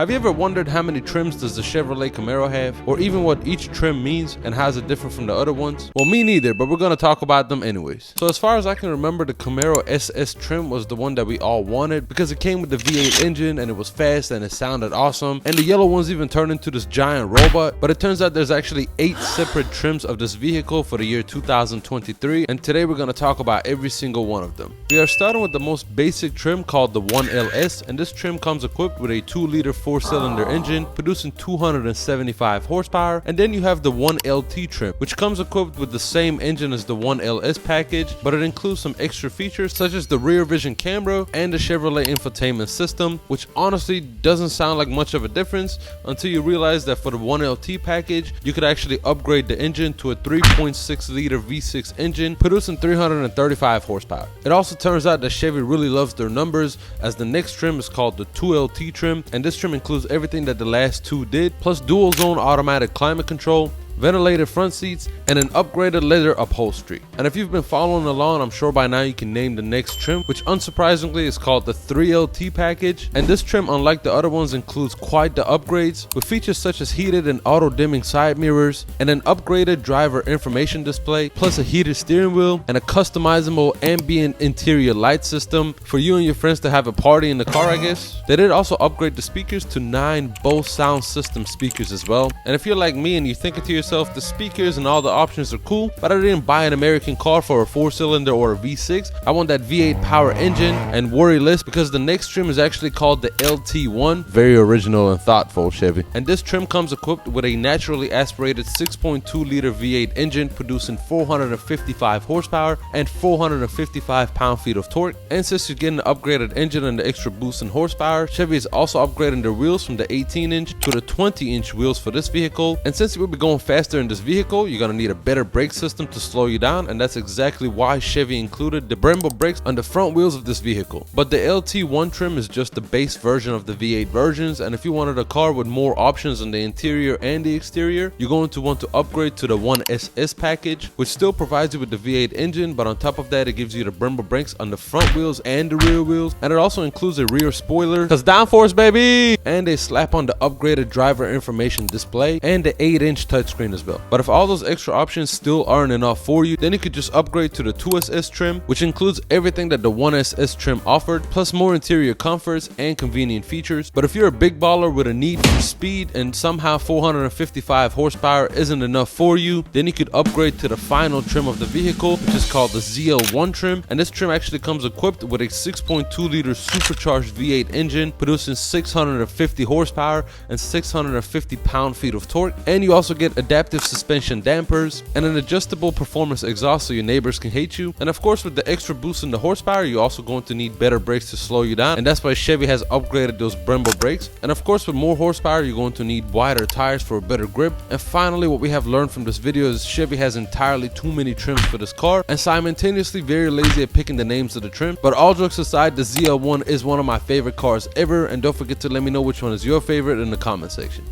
Have you ever wondered how many trims does the Chevrolet Camaro have? Or even what each trim means and how is it different from the other ones? Well, me neither, but we're going to talk about them anyways. So as far as I can remember, the Camaro SS trim was the one that we all wanted because it came with the V8 engine and it was fast and it sounded awesome. And the yellow ones even turned into this giant robot. But it turns out there's actually 8 separate trims of this vehicle for the year 2023. And today we're going to talk about every single one of them. We are starting with the most basic trim called the 1LS, and this trim comes equipped with a 2-liter 4-cylinder engine producing 275 horsepower. And then you have the 1LT trim, which comes equipped with the same engine as the 1LS package, but it includes some extra features such as the rear vision camera and the Chevrolet infotainment system, which honestly doesn't sound like much of a difference until you realize that for the 1LT package you could actually upgrade the engine to a 3.6-liter V6 engine producing 335 horsepower. It also turns out that Chevy really loves their numbers, as the next trim is called the 2LT trim, and this trim includes everything that the last two did, plus dual zone automatic climate control, ventilated front seats, and an upgraded leather upholstery. And if you've been following along, I'm sure by now you can name the next trim, which unsurprisingly is called the 3LT package. And this trim, unlike the other ones, includes quite the upgrades with features such as heated and auto dimming side mirrors and an upgraded driver information display, plus a heated steering wheel and a customizable ambient interior light system for you and your friends to have a party in the car, I guess. They did also upgrade the speakers to 9 Bose sound system speakers as well. And if you're like me and you're thinking to yourself, the speakers and all the options are cool, but I didn't buy an American car for a 4-cylinder or a V6. I want that V8 power engine, and worry less because the next trim is actually called the LT1. Very original and thoughtful, Chevy. And this trim comes equipped with a naturally aspirated 6.2-liter V8 engine producing 455 horsepower and 455 pound-feet of torque. And since you're getting the upgraded engine and the extra boost in horsepower, Chevy is also upgrading their wheels from the 18-inch to the 20-inch wheels for this vehicle. And since you will be going faster in this vehicle, you're going to need a better brake system to slow you down, and that's exactly why Chevy included the Brembo brakes on the front wheels of this vehicle. But the LT1 trim is just the base version of the V8 versions, and if you wanted a car with more options on the interior and the exterior, you're going to want to upgrade to the 1SS package, which still provides you with the V8 engine, but on top of that it gives you the Brembo brakes on the front wheels and the rear wheels, and it also includes a rear spoiler, cause downforce baby, and they slap on the upgraded driver information display and the 8-inch touchscreen as well. But if all those extra options still aren't enough for you, then you could just upgrade to the 2SS trim, which includes everything that the 1SS trim offered, plus more interior comforts and convenient features. But if you're a big baller with a need for speed and somehow 455 horsepower isn't enough for you, then you could upgrade to the final trim of the vehicle, which is called the ZL1 trim. And this trim actually comes equipped with a 6.2-liter supercharged V8 engine producing 650 horsepower and 650 pound-feet of torque. And you also get adaptive suspension dampers and an adjustable performance exhaust so your neighbors can hate you. And of course, with the extra boost in the horsepower, you're also going to need better brakes to slow you down, and that's why Chevy has upgraded those Brembo brakes. And of course, with more horsepower, you're going to need wider tires for a better grip. And finally, what we have learned from this video is Chevy has entirely too many trims for this car and simultaneously very lazy at picking the names of the trim. But all jokes aside, the ZL1 is one of my favorite cars ever, and don't forget to let me know which one is your favorite in the comment section.